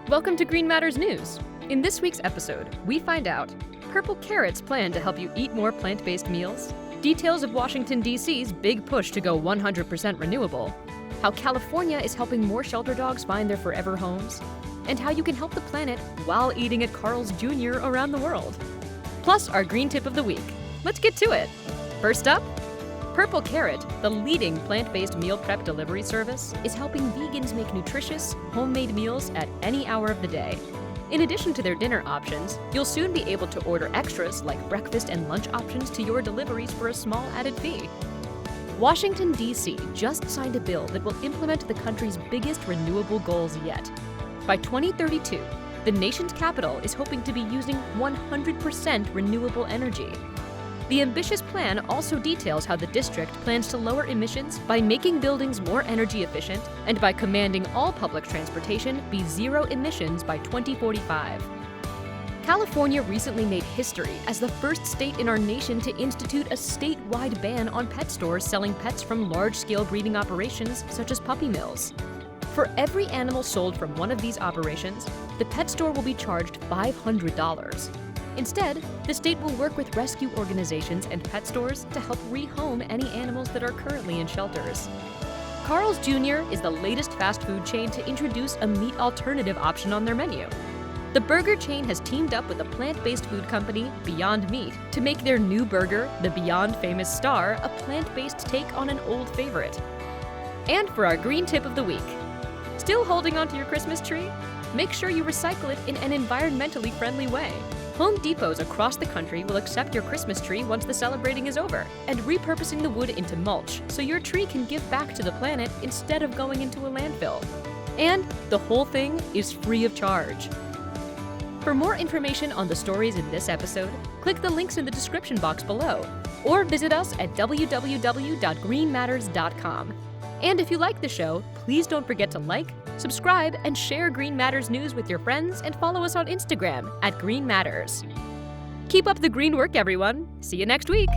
Welcome to Green Matters News. In this week's episode, we find out Purple Carrot's plan to help you eat more plant-based meals, details of Washington, D.C.'s big push to go 100% renewable, how California is helping more shelter dogs find their forever homes, and how you can help the planet while eating at Carl's Jr. around the world. Plus, our green tip of the week. Let's get to it. First up, Purple Carrot, the leading plant-based meal prep delivery service, is helping vegans make nutritious, homemade meals at any hour of the day. In addition to their dinner options, you'll soon be able to order extras like breakfast and lunch options to your deliveries for a small added fee. Washington, D.C. just signed a bill that will implement the country's biggest renewable goals yet. By 2032, the nation's capital is hoping to be using 100% renewable energy. The ambitious plan also details how the district plans to lower emissions by making buildings more energy efficient and by commanding all public transportation be zero emissions by 2045. California recently made history as the first state in our nation to institute a statewide ban on pet stores selling pets from large-scale breeding operations such as puppy mills. For every animal sold from one of these operations, the pet store will be charged $500. Instead, the state will work with rescue organizations and pet stores to help rehome any animals that are currently in shelters. Carl's Jr. is the latest fast food chain to introduce a meat alternative option on their menu. The burger chain has teamed up with a plant-based food company, Beyond Meat, to make their new burger, the Beyond Famous Star, a plant-based take on an old favorite. And for our green tip of the week, still holding onto your Christmas tree? Make sure you recycle it in an environmentally friendly way. Home Depots across the country will accept your Christmas tree once the celebrating is over, and repurposing the wood into mulch so your tree can give back to the planet instead of going into a landfill. And the whole thing is free of charge. For more information on the stories in this episode, click the links in the description box below, or visit us at www.greenmatters.com. And if you like the show, please don't forget to like, subscribe, and share Green Matters News with your friends, and follow us on Instagram at Green Matters. Keep up the green work, everyone. See you next week.